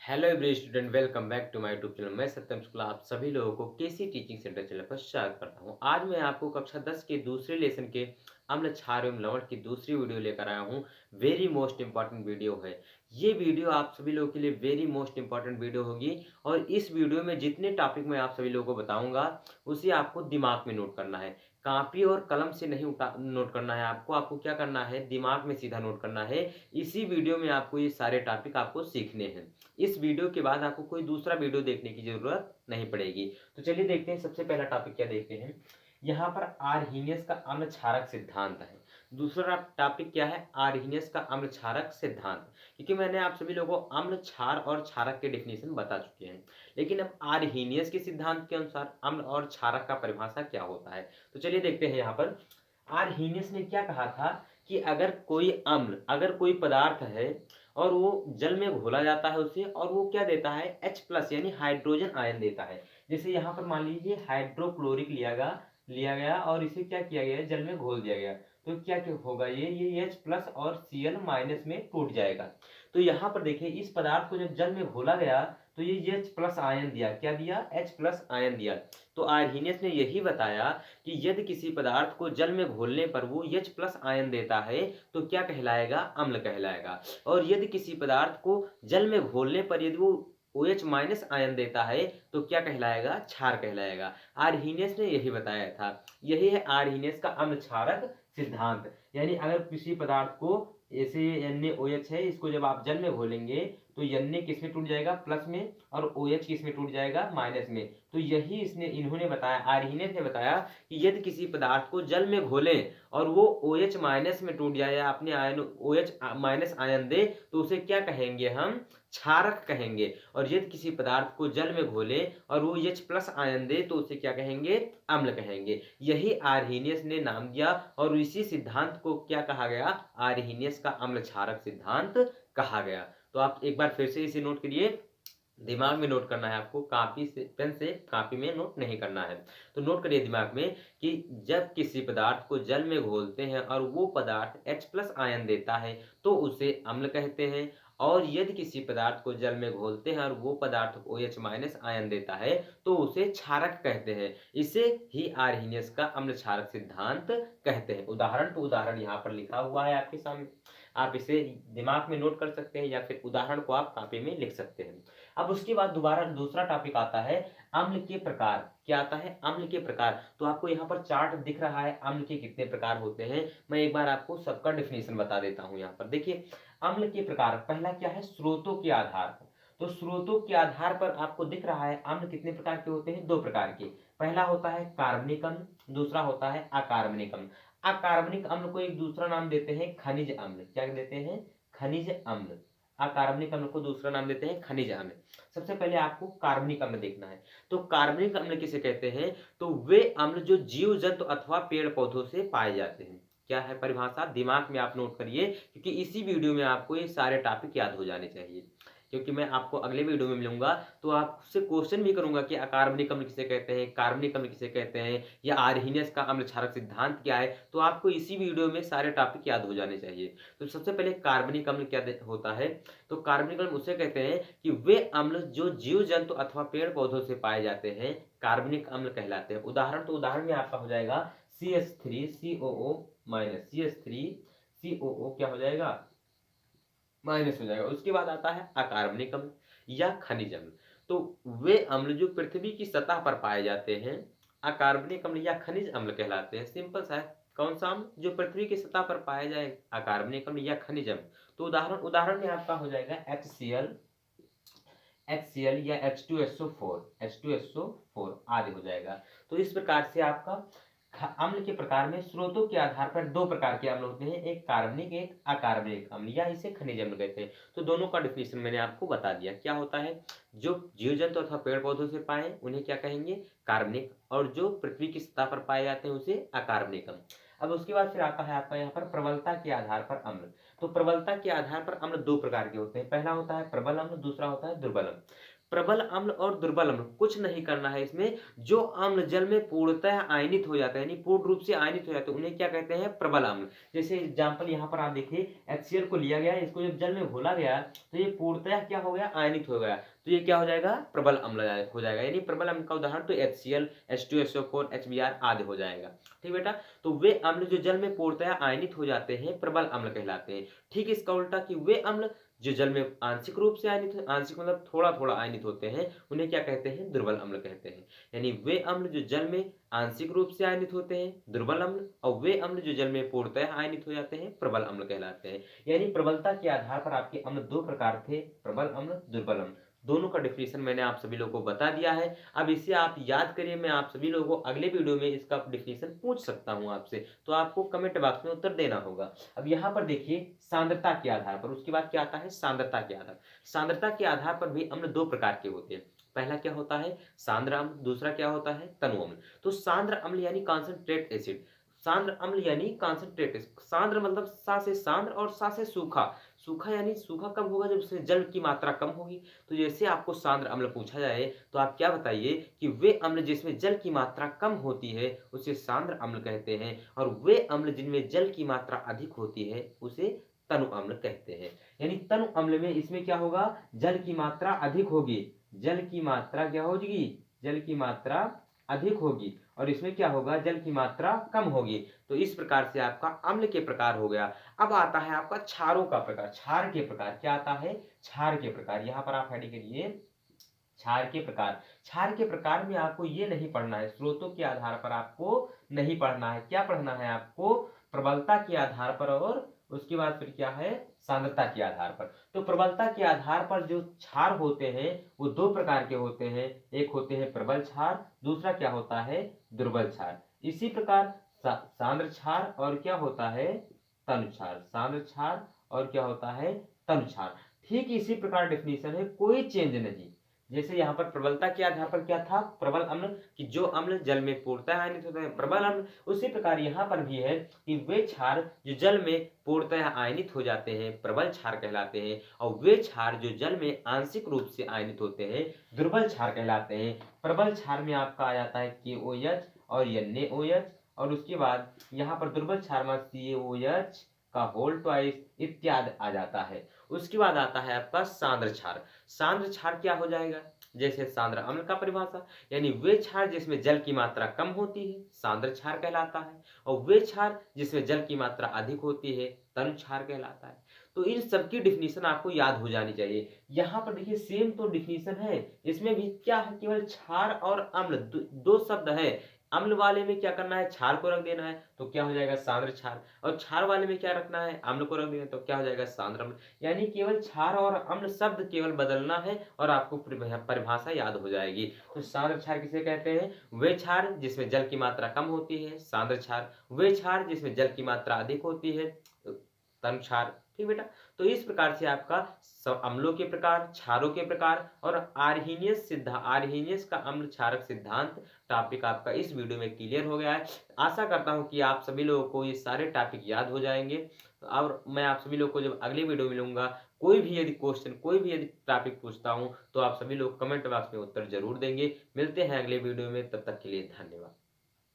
Hello every student, welcome back to my YouTube channel. मैं सत्यम शुक्ला आप सभी लोगों को केसी टीचिंग सेंटर चैनल पर स्वागत करता हूं। आज मैं आपको कक्षा 10 के दूसरे लेसन के अम्ल क्षार एवं लवण की दूसरी वीडियो लेकर आया हूं। वेरी मोस्ट इंपॉर्टेंट वीडियो है ये वीडियो, आप सभी लोगों के लिए वेरी मोस्ट इंपॉर्टेंट वीडियो होगी। और इस वीडियो में जितने टॉपिक मैं आप सभी लोगों को बताऊंगा उसे आपको दिमाग में नोट करना है। कॉपी और कलम से नहीं नोट करना है। आपको क्या करना है, दिमाग में सीधा नोट करना है। इसी वीडियो में आपको ये सारे टॉपिक आपको सीखने हैं। इस वीडियो के बाद आपको कोई दूसरा वीडियो देखने की जरूरत नहीं पड़ेगी। तो चलिए देखते हैं सबसे पहला टॉपिक क्या देखते हैं। यहाँ पर आर्हीनियस का अम्ल क्षारक सिद्धांत है। दूसरा टॉपिक क्या है, आर्हीनियस का अम्ल क्षारक सिद्धांत। क्योंकि मैंने आप सभी लोगों को अम्ल क्षार और क्षारक के डेफिनेशन बता चुके हैं, लेकिन अब आर्हीनियस के सिद्धांत के अनुसार अम्ल और क्षारक का परिभाषा क्या होता है। तो चलिए देखते हैं। यहाँ पर आर्हीनियस ने क्या कहा था कि अगर कोई पदार्थ है और वो जल में घोला जाता है उसे, और वो क्या देता है, H+ यानी हाइड्रोजन आयन देता है। जैसे यहाँ पर मान लीजिए हाइड्रोक्लोरिक लिया गया और इसे क्या किया गया, जल में घोल दिया गया। तो क्या होगा, ये H+ और Cl- में टूट जाएगा। तो यहाँ पर देखिए, इस पदार्थ को जब जल में घोला गया तो ये H+ आयन दिया। क्या दिया, H+ आयन दिया। तो आर्हीनियस ने यही बताया कि यदि किसी पदार्थ को जल में घोलने पर वो H+ आयन देता है तो क्या कहलाएगा, अम्ल कहलाएगा। और यदि किसी पदार्थ को जल में घोलने पर यदि वो OH- आयन देता है तो क्या कहलाएगा, क्षार कहलाएगा। आर्हीनियस ने यही बताया था। यही है आर्हीनियस का अम्ल क्षारक सिद्धांत। यानी अगर किसी पदार्थ को, ऐसे NaOH है, इसको जब आप जल में घोलेंगे तो Na किस में टूट जाएगा, प्लस में, और OH किस में टूट जाएगा, माइनस में। तो यही इन्होंने बताया, आर्हीनियस ने बताया कि यदि किसी पदार्थ को जल में घोलें और वो OH- में टूट जाए या अपने आयन OH- आयन दे तो उसे क्या कहेंगे, हम क्षारक कहेंगे। और यदि किसी पदार्थ को जल में घोले और वो H+ आयन दे तो उसे क्या कहेंगे, अम्ल कहेंगे। यही आर्हीनियस ने नाम दिया और इसी सिद्धांत को क्या कहा गया, आर्हीनियस का अम्ल क्षारक सिद्धांत कहा गया। तो आप एक बार फिर से इसे नोट करिए। दिमाग में नोट करना है आपको, कॉपी से, पेन से कॉपी में नोट नहीं करना है। तो नोट करिए दिमाग में कि जब किसी पदार्थ को जल में घोलते हैं और वो पदार्थ H+ आयन देता है तो उसे अम्ल कहते हैं। और यदि किसी पदार्थ को जल में घोलते हैं और वो पदार्थ OH- आयन देता है तो उसे क्षारक कहते हैं। इसे ही आर्हीनियस का अम्ल क्षारक सिद्धांत कहते हैं। उदाहरण टू उदाहरण यहाँ पर लिखा हुआ है आपके सामने, आप इसे दिमाग में नोट कर सकते हैं या फिर उदाहरण को आप कॉपी में लिख सकते हैं। अब उसके बाद दोबारा दूसरा टॉपिक आता है, अम्ल के प्रकार। क्या आता है, अम्ल के प्रकार। तो आपको यहाँ पर चार्ट दिख रहा है, अम्ल के कितने प्रकार होते हैं। मैं एक बार आपको सबका डेफिनेशन बता देता हूँ। यहाँ पर देखिए, अम्ल के प्रकार, पहला क्या है, स्रोतों के आधार पर। तो स्रोतों के आधार पर आपको दिख रहा है अम्ल कितने प्रकार के होते हैं, दो प्रकार के। पहला होता है कार्बनिक अम्ल, दूसरा होता है अकार्बनिक अम्ल। अकार्बनिक अम्ल को एक दूसरा नाम देते हैं खनिज अम्ल। क्या देते हैं, खनिज अम्ल। अकार्बनिक अम्ल को दूसरा नाम देते हैं खनिज अम्ल। सबसे पहले आपको कार्बनिक अम्ल देखना है। तो कार्बनिक अम्ल किसे कहते हैं, तो वे अम्ल जो जीव जंतु अथवा पेड़ पौधों से पाए जाते हैं। क्या है परिभाषा, दिमाग में आप नोट करिए, क्योंकि इसी वीडियो में आपको ये सारे टॉपिक याद हो जाने चाहिए। क्योंकि मैं आपको अगले वीडियो में मिलूंगा तो आपसे क्वेश्चन भी करूंगा कि अकार्बनिक अम्ल किसे कहते हैं, कार्बनिक अम्ल किसे कहते हैं, या आर्हीनियस का अम्ल क्षारक सिद्धांत क्या है। तो आपको इसी वीडियो में सारे टॉपिक याद हो जाने चाहिए। तो सबसे पहले कार्बनिक अम्ल क्या होता है, तो कार्बनिक अम्ल उसे कहते हैं कि वे अम्ल जो जीव जंतु अथवा पेड़ पौधों से पाए जाते हैं कार्बनिक अम्ल कहलाते हैं। उदाहरण तो उदाहरण में आपका हो जाएगा CH3COO माइनस, CH3COO क्या हो जाएगा, माइनस हो जाएगा। उसके बाद आता है अकार्बनिक अम्ल या खनिज अम्ल। तो वे अम्ल जो पृथ्वी की सतह पर पाए जाते हैं अकार्बनिक अम्ल या खनिज अम्ल कहलाते हैं। सिंपल सा है, कौन सा अम्ल जो पृथ्वी की सतह पर पाया जाए, अकार्बनिक अम्ल या खनिज अम्ल। तो उदाहरण उदाहरण में आपका हो जाएगा HCl या H2SO4 आदि हो जाएगा। तो इस प्रकार से आपका अम्ल के प्रकार में स्रोतों के आधार पर दो प्रकार के अम्ल होते हैं, एक कार्बनिक एक अकार्बनिक अम्ल, या इसे खनिज अम्ल कहते हैं। तो दोनों का डिफिनेशन मैंने आपको बता दिया। क्या होता है, जो जीव जंतु अथवा पेड़ पौधों से पाए उन्हें क्या कहेंगे, कार्बनिक, और जो पृथ्वी की सतह पर पाए जाते हैं उसे अकार्बनिक अम्ल। अब उसके बाद फिर आता है आपका यहाँ पर प्रबलता के आधार पर अम्ल। तो प्रबलता के आधार पर अम्ल दो प्रकार के होते हैं, पहला होता है प्रबल अम्ल, दूसरा होता है दुर्बल अम्ल। प्रबल अम्ल और दुर्बल अम्ल कुछ नहीं करना है इसमें। जो अम्ल जल में पूर्णतः आयनित हो जाता है, यानी पूर्ण रूप से आयनित हो जाते हैं, उन्हें क्या कहते हैं? प्रबल अम्ल। जैसे एग्जाम्पल यहाँ पर आप देखिए, HCl को लिया गया, इसको जब जल में घोला गया तो ये पूर्णतः क्या हो गया? आयनित हो गया। तो ये क्या हो जाएगा? प्रबल अम्ल हो जाएगा। यानी प्रबल अम्ल का उदाहरण तो HCl, H2SO4, HBr आदि हो जाएगा। ठीक बेटा? तो वे अम्ल जो जल में पूर्णतः आयनित हो जाते हैं, प्रबल अम्ल कहलाते हैं। ठीक इसका उल्टा कि वे अम्ल जो जल में आंशिक रूप से आयनित, आंशिक मतलब थोड़ा-थोड़ा आयनित होते हैं, उन्हें क्या कहते हैं? दुर्बल अम्ल कहते हैं। यानी वे अम्ल जो जल में आंशिक रूप से आयनित होते हैं, दुर्बल अम्ल, और वे अम्ल जो जल में पूर्णतः आयनित हो जाते हैं, प्रबल अम्ल कहलाते हैं। यानी प्रबलता के आधार पर आपके अम्ल 2 प्रकार थे, प्रबल अम्ल, दुर्बल अम्ल। दोनों का डेफिनिशन मैंने आप सभी लोगों को बता दिया है। अब इसे आप याद करिए, मैं आप सभी लोगों को अगले वीडियो में इसका डेफिनिशन पूछ सकता हूँ आपसे, तो आपको कमेंट बॉक्स में उत्तर देना होगा। अब यहाँ पर देखिए सांद्रता के आधार पर, उसके बाद क्या आता है? सांद्रता के आधार। सांद्रता के आधार पर भी अम्ल 2 प्रकार के होते हैं। पहला क्या होता है? सांद्र अम्ल, दूसरा क्या होता है? तनु अम्ल। तो सांद्र अम्ल यानी कॉन्सन्ट्रेट एसिड, सांद्र अम्ल यानी कॉन्सन्ट्रेट एसिड। सांद्र मतलब सा से सांद्र और सा से सूखा। सूखा यानी सूखा कब होगा? जब उसमें जल की मात्रा कम होगी। तो जैसे आपको सांद्र अम्ल पूछा जाए तो आप क्या बताइए कि वे अम्ल जिसमें जल की मात्रा कम होती है उसे सांद्र अम्ल कहते हैं, और वे अम्ल जिनमें जल की मात्रा अधिक होती है उसे तनु अम्ल कहते हैं। यानी तनु अम्ल में इसमें क्या होगा? जल की मात्रा अधिक होगी। जल की मात्रा क्या होगी? जल की मात्रा अधिक होगी, और इसमें क्या होगा? जल की मात्रा कम होगी। तो इस प्रकार से आपका अम्ल के प्रकार हो गया। अब आता है आपका क्षारों का प्रकार, क्षार के प्रकार। क्या आता है? क्षार के प्रकार। यहाँ पर आप हेडिंग करिए, क्षार के प्रकार। क्षार के प्रकार में आपको ये नहीं पढ़ना है, स्रोतों के आधार पर आपको नहीं पढ़ना है। क्या पढ़ना है आपको? प्रबलता के आधार पर, और उसके बाद फिर क्या है? सांद्रता के आधार पर। तो प्रबलता के आधार पर जो क्षार होते हैं वो 2 प्रकार के होते हैं। एक होते हैं प्रबल क्षार, दूसरा क्या होता है? दुर्बल क्षार। इसी प्रकार सांद्र क्षार और क्या होता है? तनु क्षार। सांद्र क्षार और क्या होता है? तनु क्षार। ठीक इसी प्रकार डेफिनेशन है, कोई चेंज नहीं। जैसे यहाँ पर प्रबलता के आधार पर क्या था? प्रबल अम्ल, कि जो अम्ल जल में पूर्णतः आयनित होते हैं, प्रबल अम्ल। उसी प्रकार यहाँ पर भी है कि वे क्षार जो जल में पूर्णतः आयनित हो जाते हैं, प्रबल क्षार कहलाते हैं, और वे क्षार जो जल में आंशिक रूप से आयनित होते हैं, दुर्बल क्षार कहलाते हैं। प्रबल क्षार में आपका आ जाता है KOH और NaOH, और उसके बाद यहाँ पर दुर्बल क्षार में CaOH का होल ट्वाइस इत्यादि आ जाता है। उसके बाद आता है आपका सांद्र क्षार। सांद्र क्षार क्या हो जाएगा? जैसे सांद्र अम्ल का परिभाषा, यानी वे क्षार जिसमें जल की मात्रा कम होती है, सांद्र क्षार कहलाता है, और वे क्षार जिसमें जल की मात्रा अधिक होती है, तनु क्षार कहलाता है। तो इन सबकी डिफिनीशन आपको याद हो जानी चाहिए। यहाँ पर देखिए सेम तो डिफिनीशन है, इसमें भी क्या है? केवल क्षार और अम्ल दो शब्द है। अम्ल वाले में क्या करना है? क्षार को रख देना है, तो क्या हो जाएगा? सांद्र क्षार। और क्षार वाले में क्या रखना है? अम्ल को रख देना है, तो क्या हो जाएगा? सांद्र अम्ल। यानी केवल क्षार और अम्ल शब्द केवल बदलना है और आपको परिभाषा याद हो जाएगी। तो सांद्र क्षार किसे कहते हैं? वे क्षार जिसमें जल की मात्रा कम होती है, सांद्र क्षार। वे क्षार जिसमें जल की मात्रा अधिक होती है, तनु क्षार। ठीक बेटा? तो इस प्रकार से आपका अम्लों के प्रकार, क्षारों के प्रकार, और आर्हेनियस का अम्ल क्षारक सिद्धांत टॉपिक आपका इस वीडियो में क्लियर हो गया है। आशा करता हूँ कि आप सभी लोगों को ये सारे टॉपिक याद हो जाएंगे, और मैं आप सभी लोगों को जब अगले वीडियो में मिलूंगा, कोई भी यदि क्वेश्चन, कोई भी यदि टॉपिक पूछता हूँ, तो आप सभी लोग कमेंट बॉक्स में उत्तर जरूर देंगे। मिलते हैं अगले वीडियो में, तब तक के लिए धन्यवाद।